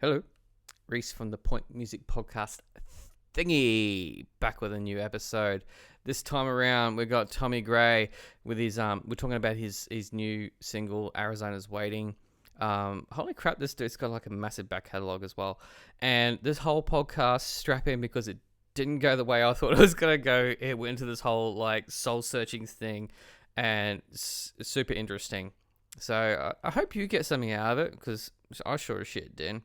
Hello, Reese from the Point Music Podcast thingy, back with a new episode. This time around, we got Tomi Gray with his We're talking about his new single, Arizona's Waiting. Holy crap, this dude's got like a massive back catalog as well. And this whole podcast, strap in because it didn't go the way I thought it was gonna go. It went into this whole like soul searching thing, and super interesting. So I hope you get something out of it because I sure as shit did.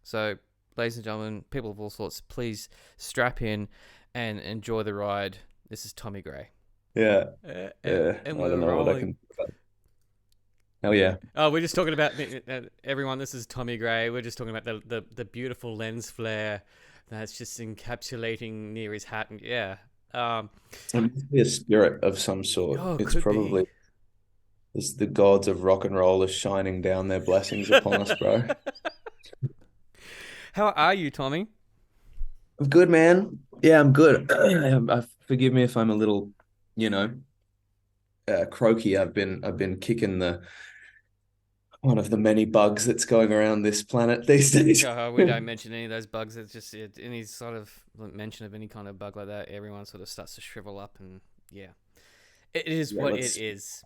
So, ladies and gentlemen, people of all sorts, please strap in and enjoy the ride. This is Tomi Gray. Yeah, And yeah. I we're don't know what I rolling. can. Oh yeah. Oh, we're just talking about everyone. This is Tomi Gray. We're just talking about the beautiful lens flare that's just encapsulating near his hat, and yeah. It must be a spirit of some sort. Oh, it It's could be. probably it's the gods of rock and roll are shining down their blessings upon us, bro. How are you, Tommy? I'm good, man. Yeah, I'm good. Forgive me if I'm a little, you know, croaky. I've been kicking the one of the many bugs that's going around this planet these days. We don't mention any of those bugs. It's just any sort of mention of any kind of bug like that, everyone sort of starts to shrivel up, and yeah, it is Yeah, what it let's. is.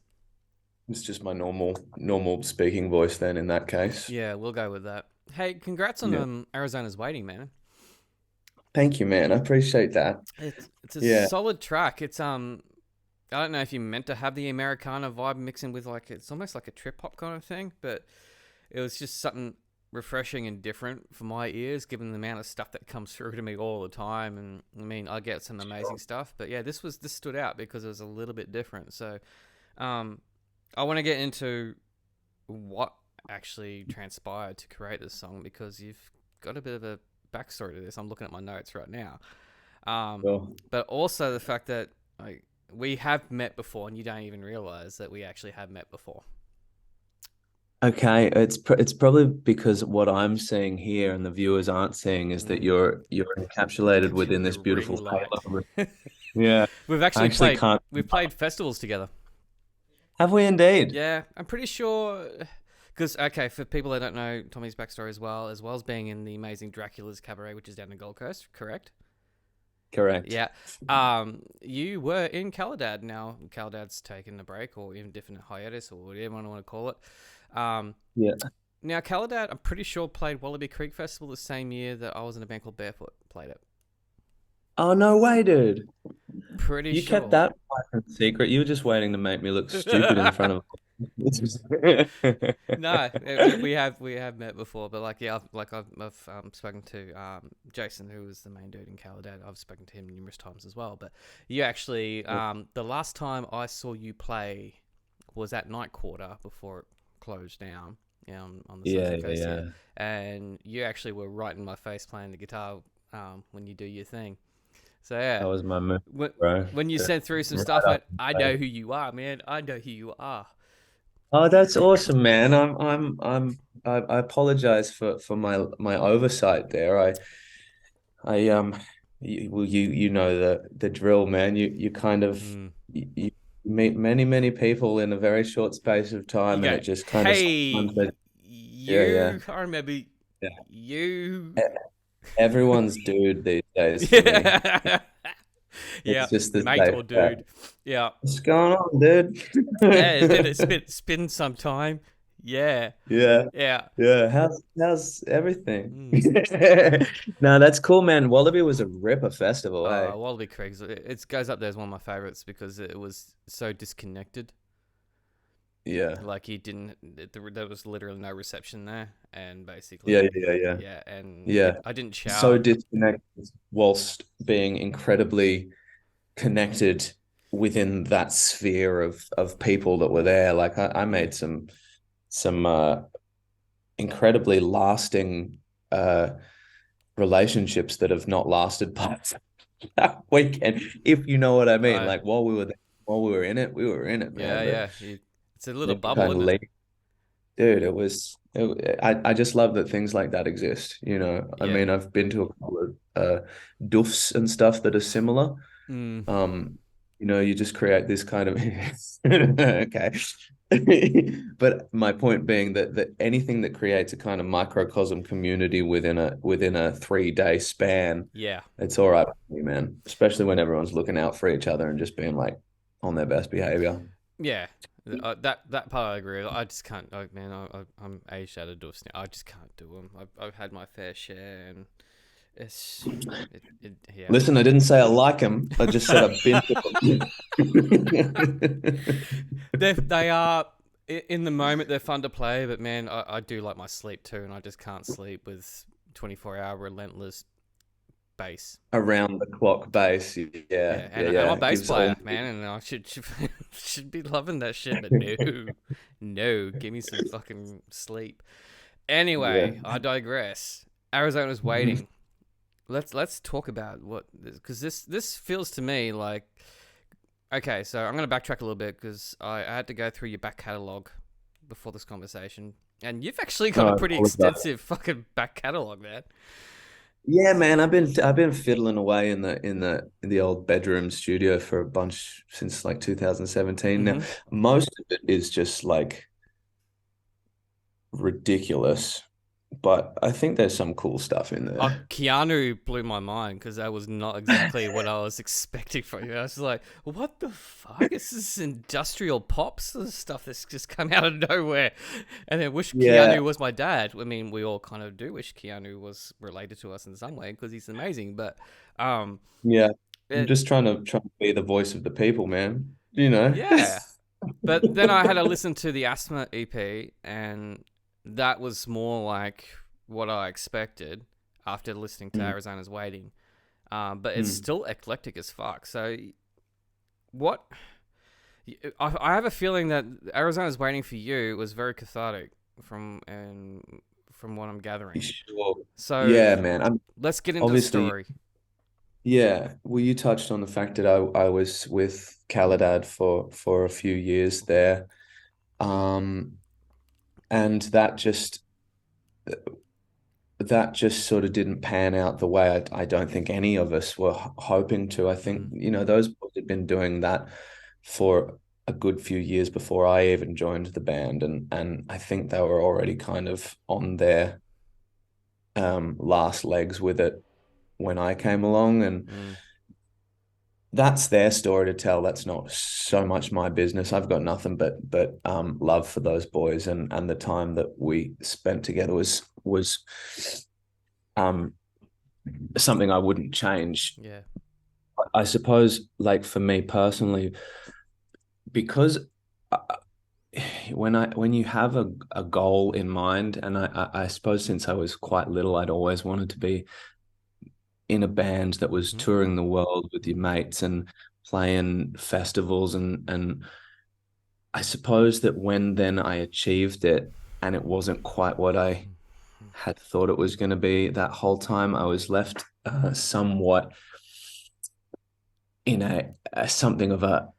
It's just my normal speaking voice then in that case. Yeah, we'll go with that. Hey, congrats on Yeah. Arizona's Waiting, man. Thank you, man. I appreciate that. It's a Yeah. solid track. It's I don't know if you meant to have the Americana vibe mixing with like it's almost like a trip hop kind of thing, but it was just something refreshing and different for my ears, given the amount of stuff that comes through to me all the time. And I mean, I get some amazing stuff, but yeah, this stood out because it was a little bit different. So, um, I want to get into what actually transpired to create this song because you've got a bit of a backstory to this. I'm looking at my notes right now, Well, but also the fact that like we have met before, and you don't even realize that we actually have met before. okay, it's probably because what I'm seeing here and the viewers aren't seeing is that Mm. you're encapsulated Captured within in the this ring beautiful light. halo. Yeah, we've I actually actually played. can't. We've played festivals together. Have we indeed? Yeah, I'm pretty sure. Because okay, for people that don't know Tommy's backstory as well as being in the amazing Dracula's Cabaret, which is down the Gold Coast, correct? Correct. Yeah. You were in Caladad. Now Caladad's taken a break, or even different hiatus, or whatever you want to call it. Um, Yeah. Now Caladad, I'm pretty sure played Wallaby Creek Festival the same year that I was in a band called Barefoot. Played it. Oh no way, dude. Pretty You kept sure. that secret. You were just waiting to make me look stupid in front of. No, we have met before, but like yeah, I've spoken to Jason, who was the main dude in Caladad. I've spoken to him numerous times as well. But you actually, the last time I saw you play was at Night Quarter before it closed down, on the Yeah, Sunshine yeah, Coast here, yeah. and you actually were right in my face playing the guitar when you do your thing. So yeah, That was my move, when bro. when you Just sent through some right stuff, I up. went, I know who you are, man. I know who you are. Oh, that's awesome, man. I apologize for my oversight there. I well, you know the drill, man. You kind of Mm. you meet many people in a very short space of You time, and go, it just kind of sometimes hey, yeah, yeah, you, I remember yeah. you. E- Everyone's dude these days for me. Yeah. Yeah, It's just the mate safe or bet. dude. Yeah. What's going on, dude? Yeah, it's been some time. Yeah. Yeah. Yeah. Yeah, how's everything? Mm. No, that's cool, man. Wallaby was a ripper festival, hey. Wallaby Creek, it goes up there as one of my favorites because it was so disconnected. Yeah. Like he didn't, there was literally no reception there, and Yeah, basically, yeah, yeah. yeah, and Yeah. I didn't So shower. disconnected whilst being incredibly connected within that sphere of people that were there. Like I Mm. made some incredibly lasting uh relationships that have not lasted past that weekend, if you know what I mean. I Like while we were there, while we were in it, Yeah, man. But yeah. It's a little then you bubble, kind of isn't it? leave. Dude, I just love that things like that exist. I Yeah. mean, I've been to a couple of doofs and stuff that are similar. Mm. Um, you just create this kind of okay. But my point being that anything that creates a kind of microcosm community within a 3 day span, Yeah. it's all right with me, man. Especially when everyone's looking out for each other and just being like on their best behavior. Yeah, that part I agree with. I just can't. Man, I'm aged out of doors now. I just can't do them. I've had my fair share, and it's yeah. Listen, I didn't say I like them. I just said I've been to them. They are in the moment they're fun to play, but man, I do like my sleep too, and I just can't sleep with 24-hour relentless bass. Around the clock bass. Yeah, Yeah, yeah, and I'm a yeah. bass Gives all player, man, and I should be loving that shit, but no, give me some fucking sleep. yeah. Anyway, I digress. Arizona's waiting. Let's talk about what, because this feels to me like, okay. So I'm gonna backtrack a little bit because I had to go through your back catalog before this conversation, and you've actually got a I pretty apologize. extensive fucking back catalog, man. Yeah, man, I've been fiddling away in the old bedroom studio for a bunch since like 2017. Now, Mm-hmm. most of it is just like ridiculous, but I think there's some cool stuff in there. Keanu blew my mind because that was not exactly what I was expecting from you. I was like, "What the fuck? Is this industrial pop sort of stuff that's just come out of nowhere?" And then wish Yeah, Keanu was my dad. I mean, we all kind of do wish Keanu was related to us in some way because he's amazing. But um, yeah. I'm it, just trying to be the voice of the people, man. You know. yeah. But then I had to listen to the Asthma EP, and that was more like what I expected after listening to Mm, Arizona's Waiting. But it's mm. still eclectic as fuck. So what? I have a feeling that Arizona's Waiting for You was very cathartic from what I'm gathering. Sure. So Yeah, man. I'm let's get into the obviously, story. yeah. Well, you touched on the fact that I was with Caladad for a few years there. Um, and that just sort of didn't pan out the way I don't think any of us were hoping to. I think, Mm, those boys had been doing that for a good few years before I even joined the band, and I think they were already kind of on their last legs with it when I came along, and mm, that's their story to tell. That's not so much my business. I've got nothing but love for those boys, and the time that we spent together was um something I wouldn't change. yeah. I suppose, like for me personally, because when you have a goal in mind, and I suppose since I was quite little, I'd always wanted to be in a band that was Mm-hmm. touring the world with your mates and playing festivals, and I suppose that when then I achieved it and it wasn't quite what I had thought it was going to be, that whole time I was left somewhat in a something of a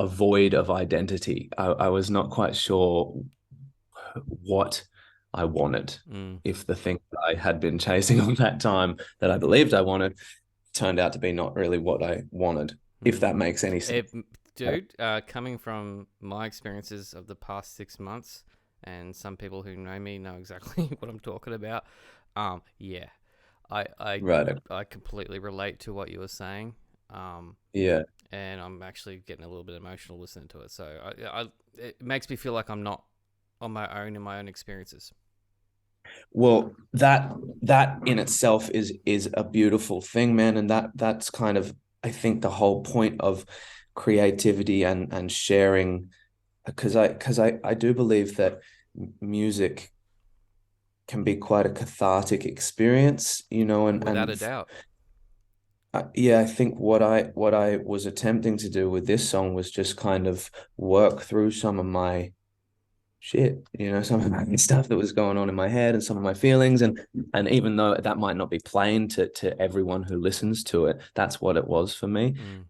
void of identity. I was not quite sure what I wanted. Mm. If the thing that I had been chasing all that time that I believed I wanted turned out to be not really what I wanted, if Mm. that makes any sense. It, dude, coming from my experiences of the past 6 months, and some people who know me know exactly what I'm talking about. Yeah, I, I, Right. I completely relate to what you were saying. Um, Yeah. and I'm actually getting a little bit emotional listening to it. So it makes me feel like I'm not on my own in my own experiences. Well, that in itself is a beautiful thing, man, and that's kind of, I think, the whole point of creativity and sharing, because I do believe that music can be quite a cathartic experience, and Without a doubt. yeah, I think what I was attempting to do with this song was just kind of work through some of my shit, some of my stuff that was going on in my head and some of my feelings, and even though that might not be plain to everyone who listens to it, that's what it was for me. Mm,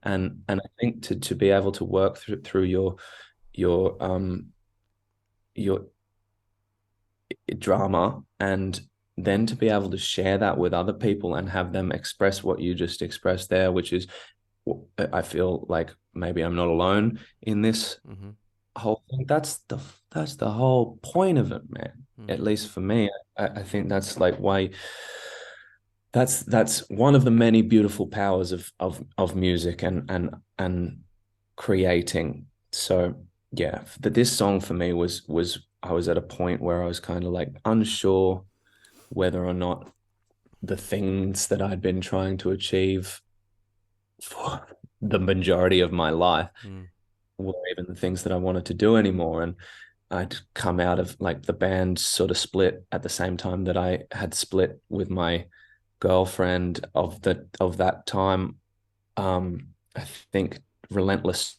And I think to be able to work through your drama, and then to be able to share that with other people and have them express what you just expressed there, which is, I feel like maybe I'm not alone in this mm-hmm. whole thing. That's the whole point of it, man. At Mm, least for me, I think that's like why that's one of the many beautiful powers of music and creating. So yeah, this song for me was I was at a point where I was kind of like unsure whether or not the things that I'd been trying to achieve for the majority of my life mm, were even the things that I wanted to do anymore. And I'd come out of like the band sort of split at the same time that I had split with my girlfriend of that time. I think relentless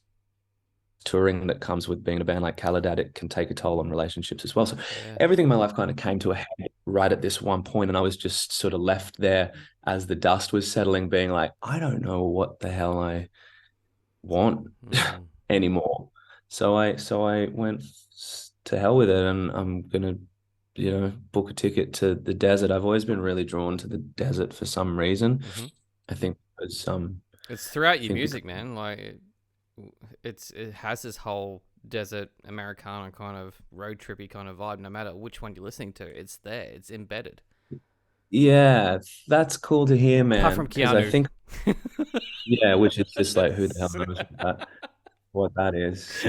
touring that comes with being in a band like Caladat, it can take a toll on relationships as well. So yeah. everything in my life kind of came to a head right at this one point, and I was just sort of left there as the dust was settling, being like, I don't know what the hell I want Mm, anymore. So I went to hell with it, and I'm gonna, book a ticket to the desert. I've always been really drawn to the desert for some reason. hmm. I think because It's throughout I your think because music, man. Like it has this whole desert Americana kind of road trippy kind of vibe. No matter which one you're listening to, it's there. It's embedded. yeah, that's cool to hear, Apart man. from Because I Keanu. think yeah, which is just like who the hell knows what that is.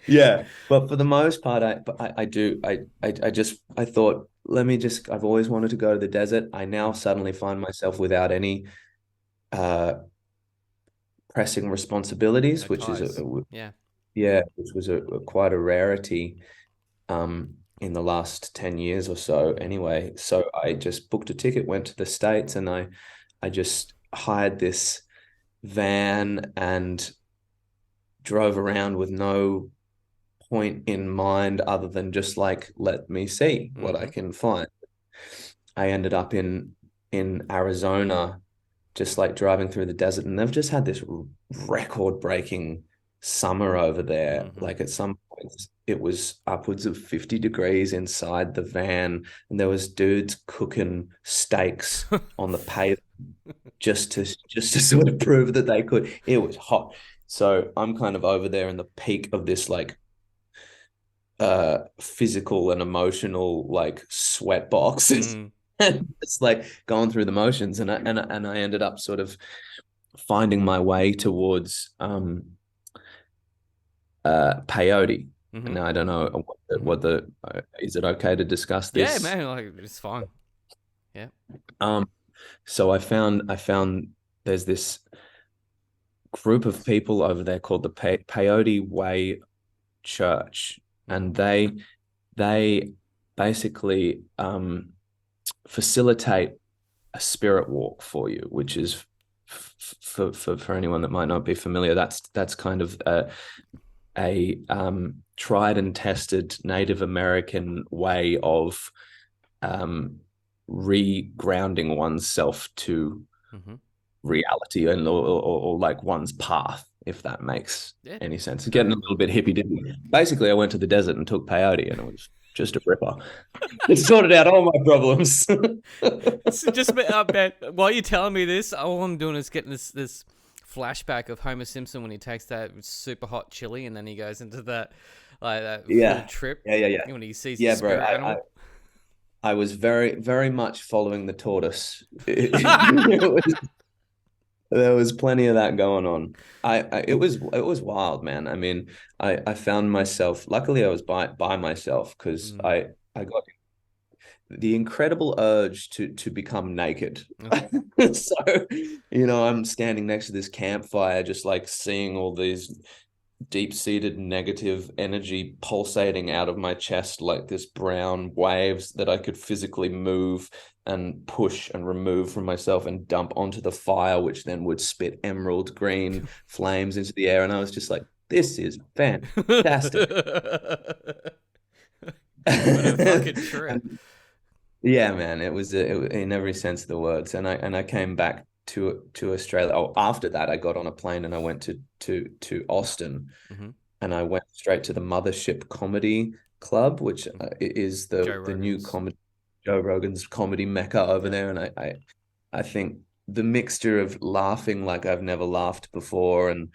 Yeah, but for the most part, I do I thought I've always wanted to go to the desert. I now Mm, suddenly find myself without any uh pressing no responsibilities, which is ties. Yeah. yeah, which was quite a rarity in the last 10 years or so Mm, anyway. So I just booked a ticket, went to the States, and I just hired this van and drove around with no point in mind other than just like let me see what I mm-hmm. can find. I ended up in Arizona, just like driving through the desert, and they've just had this record-breaking summer over there. Mm-hmm. Like at some points, it was upwards of 50 degrees inside the van, and there was dudes cooking steaks on the pavement just to sort of prove that they could. It was hot. So I'm kind of over there in the peak of this like physical and emotional like sweat box Mm, and it's like going through the motions and I ended up sort of finding my way towards peyote. mm-hmm. And now I don't know Mm-hmm. is it okay to discuss Yeah, this? man. Like it's fine. Yeah. um so I found there's this group of people over there called the Peyote Way Church, Mm-hmm. and they basically facilitate a spirit walk for you, which is for anyone that might not be familiar. That's kind of a tried and tested Native American way of regrounding oneself to Mm-hmm. reality or like one's path, if that makes Yeah. any sense. Getting a Totally. little bit hippy dippy. Basically, I went to the desert and took peyote, and it was just a ripper. It sorted out all my problems. So just man, while you're telling me this, all I'm doing is getting this flashback of Homer Simpson when he takes that super hot chili and then he goes into that full Yeah, trip yeah, yeah, yeah, when he sees the yeah, bro. spirit I animal. I was very very much following the tortoise. There was plenty of that going on. It was wild, man. I mean, I found myself. Luckily, I was by myself because Mm. I got the incredible urge to become naked. Okay. So, I'm standing next to this campfire, just like seeing all these deep-seated negative energy pulsating out of my chest like this brown waves that I could physically move and push and remove from myself and dump onto the fire, which then would spit emerald green flames into the air. And I was just like, this is fantastic. What a fucking trip. And yeah, man, it was in every sense of the words. And I came back to Australia. Oh, after that, I got on a plane and I went to Austin, Mm-hmm. and I went straight to the Mothership Comedy Club, which is Joe the new Rogan's. comedy Joe Rogan's comedy mecca over Yeah. there. And I think the mixture of laughing like I've never laughed before and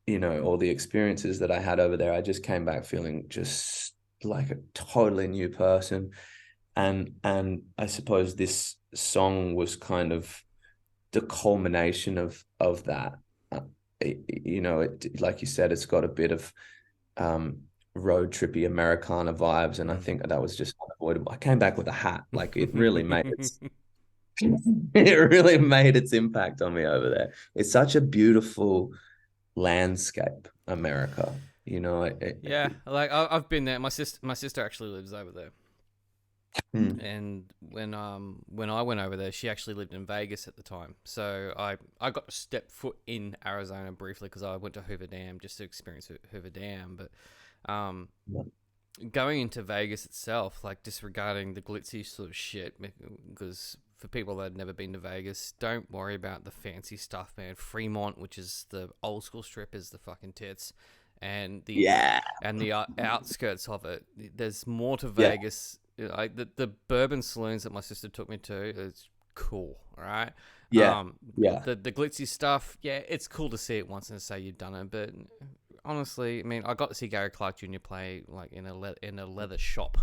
all the experiences that I had over there, I just came back feeling just like a totally new person. And I suppose this song was kind of the culmination of that. Like you said, it's got a bit of um road trippy Americana vibes, and I Mm. think that was just unavoidable. I came back with a hat. Like it really made it really made its impact on me over there. It's such a beautiful landscape, America. Yeah, like I've been there. My sister actually lives over there. Hmm. And when I went over there, she actually lived in Vegas at the time. So I got to step foot in Arizona briefly because I went to Hoover Dam just to experience Hoover Dam. But going into Vegas itself, like disregarding the glitzy sort of shit, because for people that have never been to Vegas, don't worry about the fancy stuff, man. Fremont, which is the old school strip, is the fucking tits, and the Yeah, outskirts of it. There's more to yeah, Vegas. The bourbon saloons that my sister took me to is cool, all right? yeah, yeah. The glitzy stuff, yeah, it's cool to see it once and say you've done it, but honestly, I mean, I got to see Gary Clark Jr. play like in a leather shop.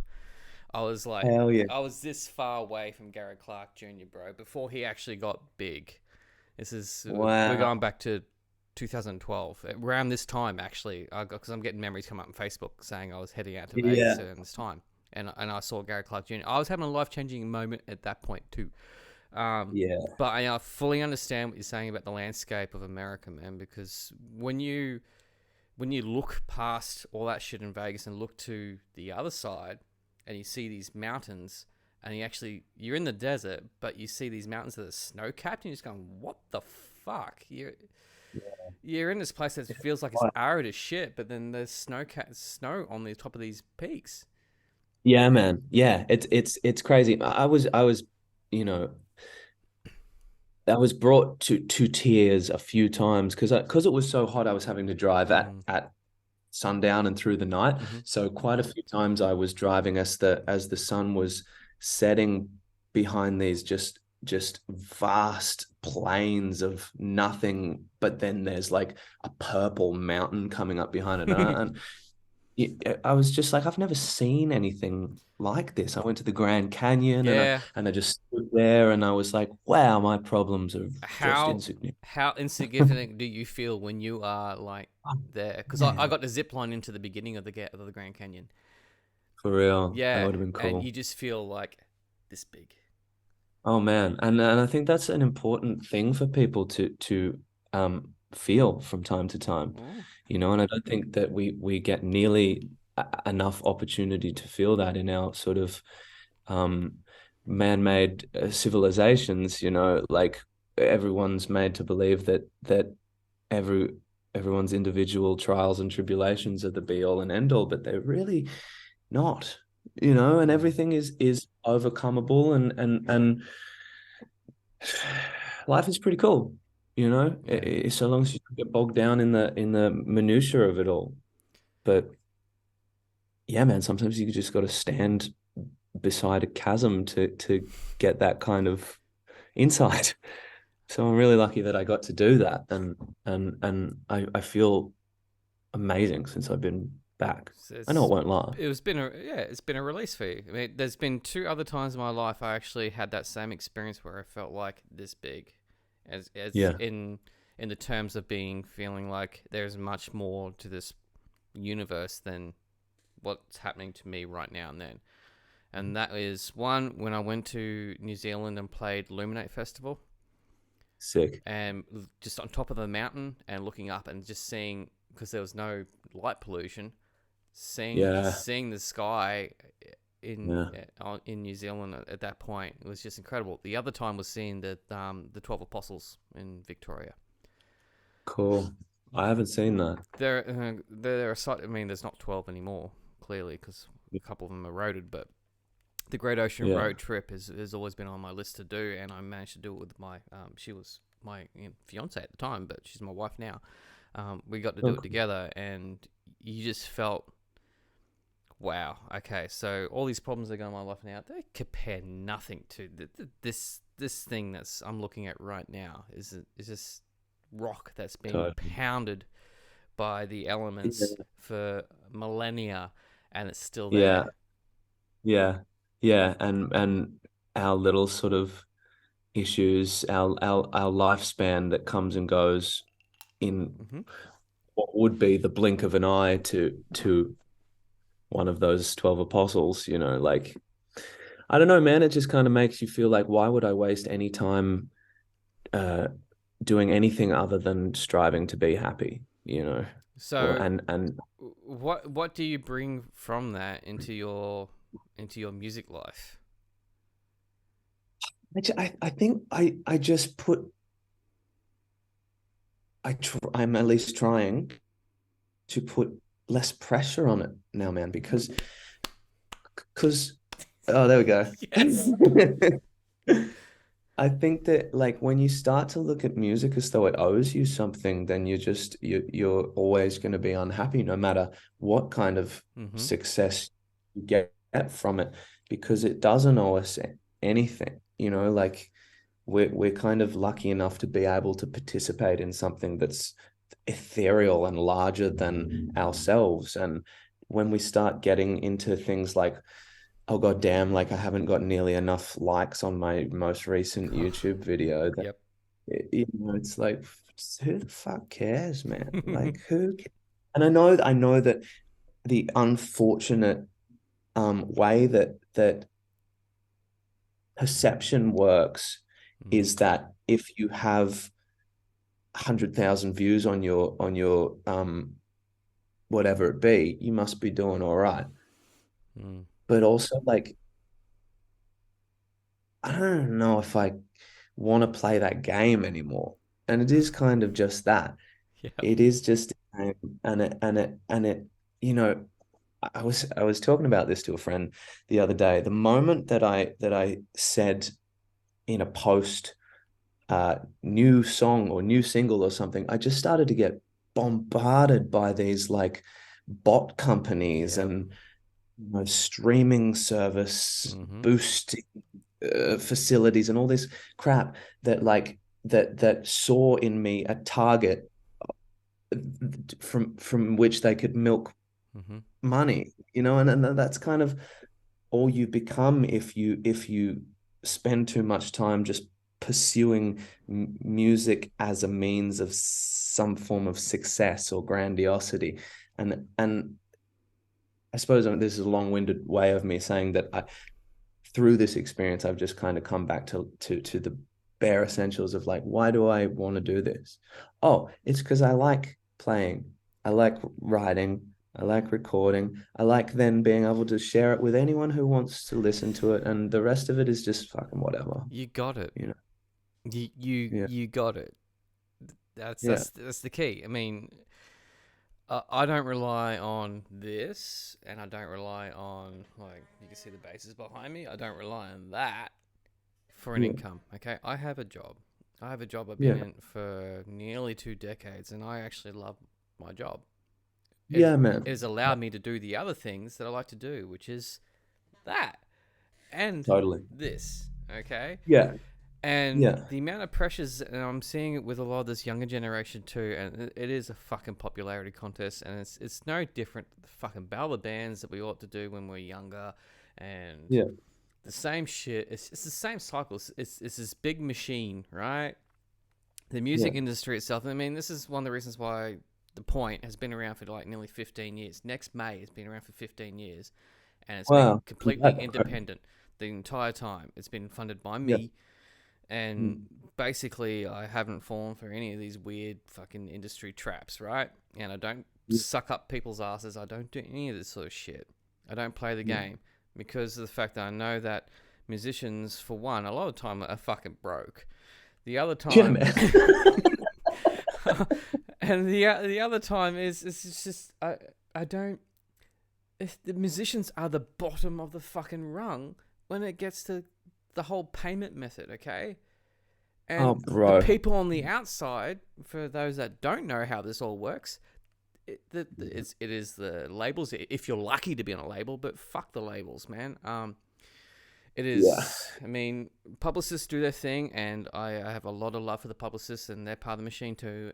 I was like, Hell yeah. I was this far away from Gary Clark Jr., bro, before he actually got big. This is we're going Wow. back to 2012, around this time actually, because I'm getting memories come up on Facebook saying I was heading out to Vegas Yeah, around this time, and I saw Gary Clark Jr. I was having a life changing moment at that point too. yeah, But I fully understand what you're saying about the landscape of America, man, because when you look past all that shit in Vegas and look to the other side and you see these mountains and you're in the desert, but you see these mountains that are snow capped and you're just going, what the fuck? You're in this place that feels like it's arid as shit, but then there's snow on the top of these peaks. yeah, man. Yeah, it's crazy. I was, you know, I was brought to tears a few times because it was so hot. I was having to drive at Mm. at sundown and through the night. Mm-hmm. So quite a few times I was driving as the sun was setting behind these just vast plains of nothing, but then there's like a purple mountain coming up behind it. I was just like, I've never seen anything like this. I went to the Grand Canyon and I Yeah. and I just stood there and I was like, wow, my problems are just How insignificant. how insignificant do you feel when you are like Oh, there? Because I man, got to zip line into the beginning of the Grand Canyon. for real, that Yeah, would have been and cool. you just feel like this big. Oh man, and I think that's an important thing for people to feel from time to time, Mm. and I don't think that we get nearly enough opportunity to feel that in our sort of um man-made civilizations, like everyone's made to believe that every everyone's individual trials and tribulations are the be all and end all, but they're really not, and Mm. everything is overcomable and life is pretty cool, Yeah. so long as you don't get bogged down in the minutia of it all. But yeah, man, sometimes you just got to stand beside a chasm to get that kind of insight. So I'm really lucky that I got to do that, and I feel amazing since I've been back. I know it It's won't last. it's been a release for you. I mean, there's been two other times in my life I actually had that same experience where I felt like this big, as Yeah. in the terms of feeling like there's much more to this universe than what's happening to me right now and then. And that is one when I went to New Zealand and played Luminate Festival, Sick. and just on top of the mountain and looking up and just seeing, because there was no light pollution, Yeah. seeing the sky Yeah. in New Zealand at that point, it was just incredible. The other time was seeing the 12 Apostles in Victoria. Cool. I haven't seen that. There are I mean, there's not 12 anymore, clearly, because a couple of them are eroded, but the Great Ocean Yeah. Road trip has always been on my list to do, and I managed to do it with my she was my fiance at the time, but she's my wife now. We got to do Oh, it cool. together, and you just felt, wow, okay, so all these problems that are going on in my life now, they compare nothing to this thing I'm looking at right now. Is just rock that's being Totally. pounded by the elements Yeah. for millennia, and it's still Yeah. there. Yeah. Yeah. And our little sort of issues, our lifespan that comes and goes in Hmm. what would be the blink of an eye to one of those 12 apostles, like I don't know, man, it just kind of makes you feel like why would I waste any time uh doing anything other than striving to be happy, Or So, and what do you bring from that into your music life? I think I just put I'm at least trying to put less pressure on it now, man, because oh, there we go. Yes. I think that like when you start to look at music as though it owes you something, then you're always going to be unhappy no matter what kind of Hmm. success you get from it, because it doesn't owe us anything, like we're kind of lucky enough to be able to participate in something that's ethereal and larger than ourselves. And when we start getting into things like, oh god damn, like I haven't got nearly enough likes on my most recent YouTube video, that Yep. it's like who the fuck cares, man? Like who ca- and I know that the unfortunate way that perception works Hmm. is that if you have 100,000 views on your whatever it be, you must be doing all right. Mm. But also, like, I don't know if I want to play that game anymore. And it is kind of just that. Yep. It is just a game, and it, you know, I was talking about this to a friend the other day. The moment that I said in a post, new song or new single or something, I just started to get bombarded by these like bot companies Yep. and streaming service Hmm. boosting facilities and all this crap that saw in me a target from which they could milk Hmm. money, and that's kind of all you become if you spend too much time just pursuing music as a means of some form of success or grandiosity. And I suppose this is a long-winded way of me saying that through this experience, I've just kind of come back to the bare essentials of like, why do I want to do this? Oh, it's because I like playing, I like writing, I like recording, I like then being able to share it with anyone who wants to listen to it, and the rest of it is just fucking whatever, You got it. you know? Yeah, You got it. That's yeah, that's that's the key. I mean, I don't rely on this, and I don't rely on, like, you can see the bases behind me. I don't rely on that for an yeah, income. Okay, I have a job. I have a job I've been yeah, in for nearly 2 decades, and I actually love my job. It yeah, man. it has allowed me to do the other things that I like to do, which is that and Totally. this. Okay, Yeah, and yeah, the amount of pressures, and I'm seeing it with a lot of this younger generation too, and it is a fucking popularity contest, and it's no different to the fucking ballad bands that we ought to do when we're younger, and yeah, the same shit. It's the same cycle. It's this big machine, right? The yeah. music industry itself. I mean, this is one of the reasons why The Point has been around for like nearly 15 years. Next May has been around for 15 years, and it's been Wow. completely independent the entire time. It's been funded by Yeah. me, and Mm. basically I haven't fallen for any of these weird fucking industry traps, right? And I don't Yeah. suck up people's asses. I don't do any of this sort of shit. I don't play the Yeah. game because of the fact that I know that musicians, for one, a lot of time are fucking broke. The other Yeah, time, man. and the other time is it's just I don't. If the musicians are the bottom of the fucking rung when it gets to the whole payment method, okay? Oh, And the bro. people on the outside, for those that don't know how this all works, it is the labels. If you're lucky to be on a label, but fuck the labels, man. It Yeah. is. I mean, publicists do their thing, and I have a lot of love for the publicists, and they're part of the machine too.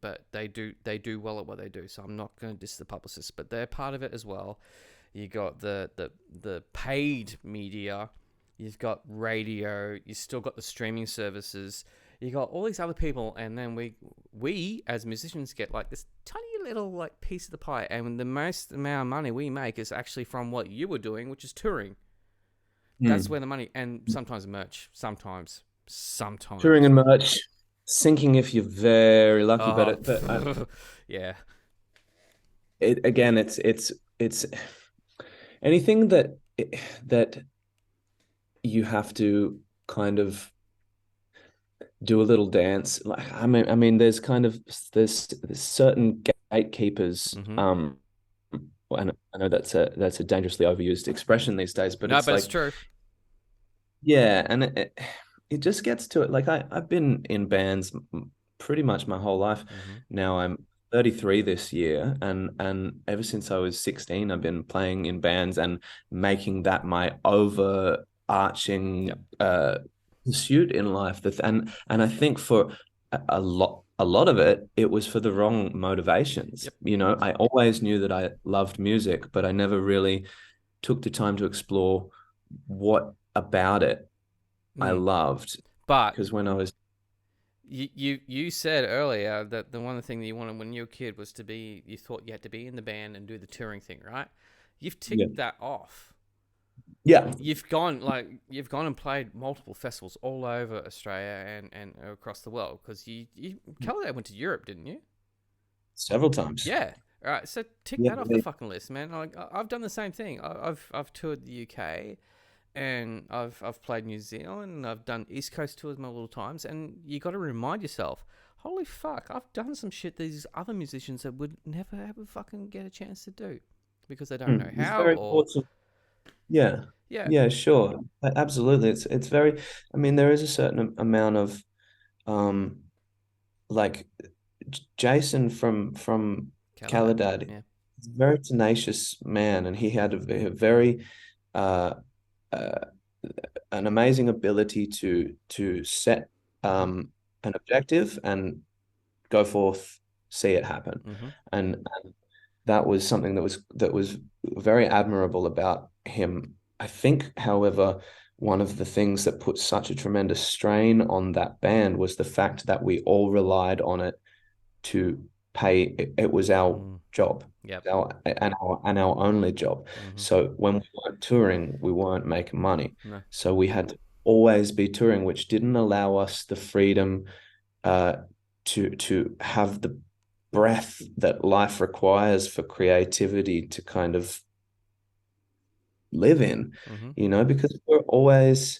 But they do well at what they do. So I'm not going to diss the publicists, but they're part of it as well. You got the paid media, you've got radio, you still got the streaming services, you got all these other people, and then we as musicians get like this tiny little like piece of the pie, and the most amount of money we make is actually from what you were doing, which is touring. That's Mm. where the money, and sometimes merch, Touring sometimes. and merch, sinking if you're very lucky. But Oh, but yeah. it again, it's anything that you have to kind of do a little dance. Like I mean, there's certain gatekeepers. Mm-hmm. And I know that's a dangerously overused expression these days, but No, it's but it's like, true. yeah, and it just gets to it. Like I've been in bands pretty much my whole life. Mm-hmm. Now I'm 33 this year, and ever since I was 16, I've been playing in bands and making that my Yep. overarching pursuit in life. And I think for a lot of it, it was for the wrong motivations. Yep. You know, I always knew that I loved music, but I never really took the time to explore what about it I Mm. loved. But Because when I was, you said earlier that the one thing that you wanted when you were a kid was to be, you thought you had to be in the band and do the touring thing, right? You've yeah, ticked that off. yeah, You've gone and played multiple festivals all over Australia and across the world, because you Caliday went to Europe, didn't you? several times. Yeah. All right. So tick Yeah, that off the fucking list, man. Like, I've done the same thing. I've toured the UK, and I've played New Zealand, and I've done East Coast tours multiple times, and you got to remind yourself, holy fuck, I've done some shit these other musicians that would never ever fucking get a chance to do because they don't know It's how, very or important. Yeah, yeah. yeah, sure, absolutely. It's very. I mean, there is a certain amount of um, like Jason from Caladad. Caladad. Yeah. He's a very tenacious man, and he had a very uh, uh, an amazing ability to set Mhm. an objective and go forth, see it happen. Mhm. And that was something that was very admirable about him. I think, however, one of the things that put such a tremendous strain on that band was the fact that we all relied on it to pay. It was our Mm. job, Yep. our only job. Mhm. So when we weren't touring, we weren't making money. No. So we had to always be touring, which didn't allow us the freedom uh, to have the breath that life requires for creativity to kind of live in, Mhm. because we're always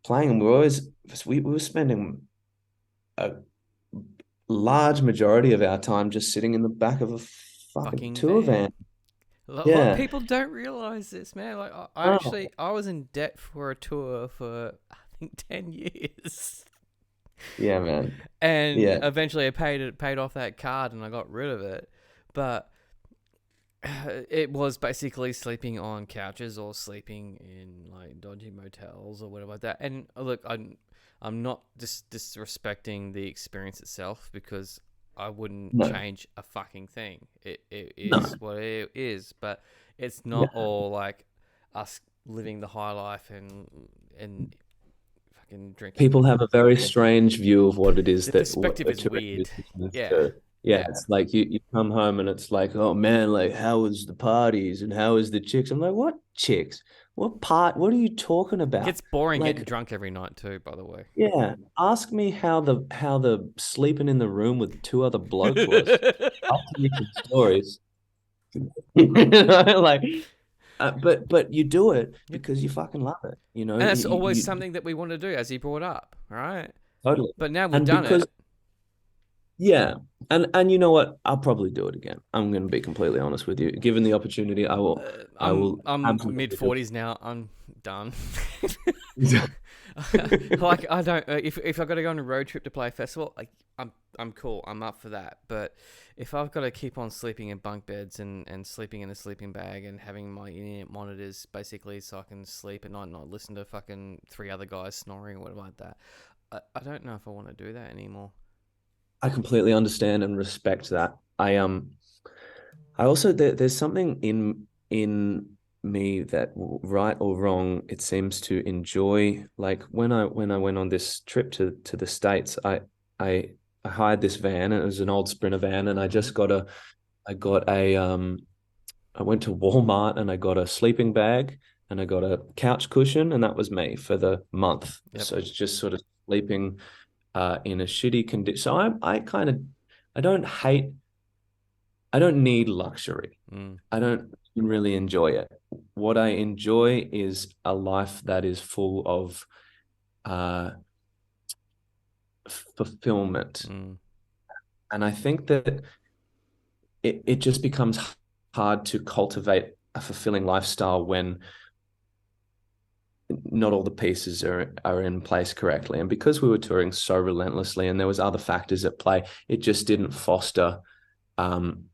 playing and we were spending a large majority of our time just sitting in the back of a fucking Fucking tour van. van. A lot of Yeah. people don't realize this, man. Like, I Oh, actually I was in debt for a tour for I think 10 years, yeah, man. and Yeah. eventually I paid off that card and I got rid of it. But it was basically sleeping on couches or sleeping in like dodgy motels or whatever like that. And look, I'm not disrespecting the experience itself, because I wouldn't No, change a fucking thing. It no. is what it is, but it's not Yeah. all like us living the high life and fucking drinking. People have a very strange view of what it is The that what perspective a is touring weird. musicians Yeah, do. Yeah, yeah. it's like you come home and it's like, oh man, like how was the parties and how was the chicks? I'm like, what chicks? What part? What are you talking It about? gets boring getting Like, drunk every night too, by the way. yeah, ask me how the sleeping in the room with two other blokes was. I'll tell you some stories. Like, but you do it Yep. because you fucking love it. And that's always You something that we want to do, as he brought up, right? totally. But now we've And done because it. Yeah. And you know what? I'll probably do it again. I'm going to be completely honest with you. Given the opportunity, I I'm will I'm mid absolutely do 40s now. I'm done. it. Like I don't if I got to go on a road trip to play a festival, like I'm cool. I'm up for that. But if I've got to keep on sleeping in bunk beds and sleeping in a sleeping bag and having my in-ear monitors basically so I can sleep at night and not listen to fucking three other guys snoring or whatever like that, I don't know if I want to do that anymore. I completely understand and respect that. I also there's something in me that right or wrong, it seems to enjoy. Like when I went on this trip to the States, I I hired this van and it was an old Sprinter van, and Mm-hmm. I got a I went to Walmart and I got a sleeping bag and I got a couch cushion, and that was me for the month. Yep. So it's just sort of sleeping in a shitty condition. So I kind of I don't hate I don't need luxury. Mm. I don't really enjoy it. What I enjoy is a life that is full of uh, fulfillment. Mm. And I think that it just becomes hard to cultivate a fulfilling lifestyle when not all the pieces are in place correctly. And because we were touring so relentlessly and there was other factors at play, it just didn't foster um,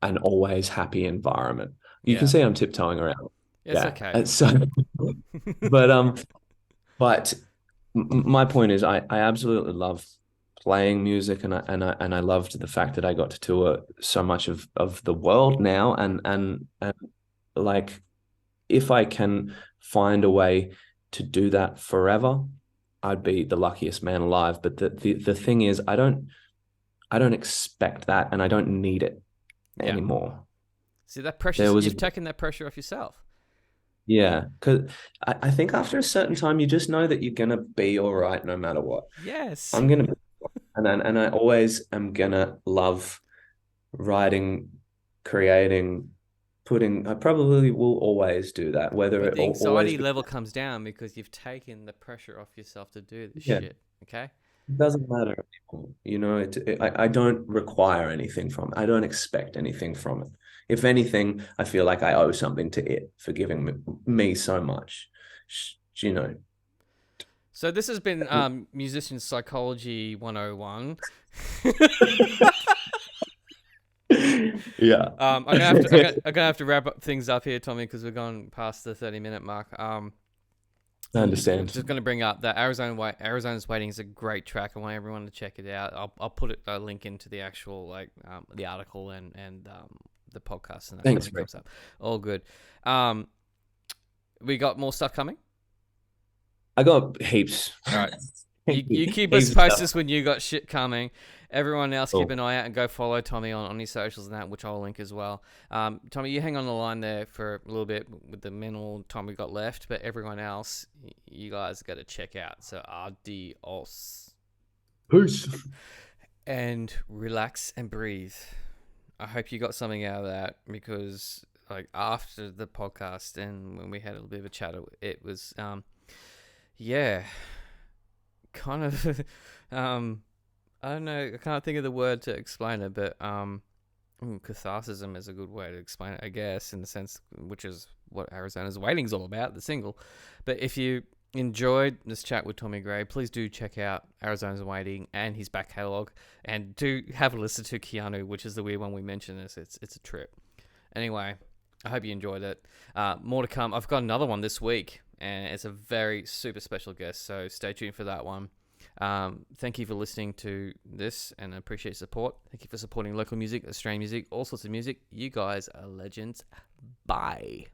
an always happy environment. You can Yeah. see I'm tiptoeing around. It's Yeah. okay. So, but but my point is, I absolutely love playing music, and I loved the fact that I got to tour so much of the world now, and like if I can find a way to do that forever, I'd be the luckiest man alive. But the thing is, I don't expect that, and I don't need it Yeah. anymore. See that pressure. There was a You've taken that pressure off yourself. Yeah, because I think after a certain time, you just know that you're gonna be all right no matter what. Yes. I'm gonna be, and I always am gonna love writing, creating, putting. I probably will always do that, whether But it the always anxiety be. level comes down because you've taken the pressure off yourself to do this Yeah, shit. Okay? it doesn't matter anymore. You know, I don't require anything from it. I don't expect anything from it. If anything, I feel like I owe something to it for giving me so much. You know. So this has been musician psychology 101. Yeah. I'm gonna have to wrap up things up here, Tommy, because we're gone past the 30-minute mark. I I'm just understand. just gonna bring up that Arizona's Waiting is a great track. I want everyone to check it out. I'll put a link into the actual the article and the podcast and that when Thanks, it Rick. comes up. All good. Um, we got more stuff coming. I got heaps. All right. You keep us Heaps of stuff. posted when you got shit coming. Everyone else, keep Cool. an eye out and go follow Tommy on his socials and that, which I'll link as well. Tommy, you hang on the line there for a little bit with the minimal time we got left, but everyone else, you guys got to check out. So adios Peace. and relax and breathe. I hope you got something out of that because like after the podcast and when we had a little bit of a chat, it was yeah, kind of I don't know, I can't think of the word to explain it, but catharsism is a good way to explain it, I guess, in the sense which is what Arizona's Waiting is all about, the single. But if you enjoyed this chat with Tomi Gray, please do check out Arizona's Waiting and his back catalogue, and do have a listen to Keanu, which is the weird one we mentioned. It's a trip. Anyway, I hope you enjoyed it. More to come. I've got another one this week, and it's a very super special guest, so stay tuned for that one. Thank you for listening to this, and I appreciate support. Thank you for supporting local music, Australian music, all sorts of music. You guys are legends. Bye.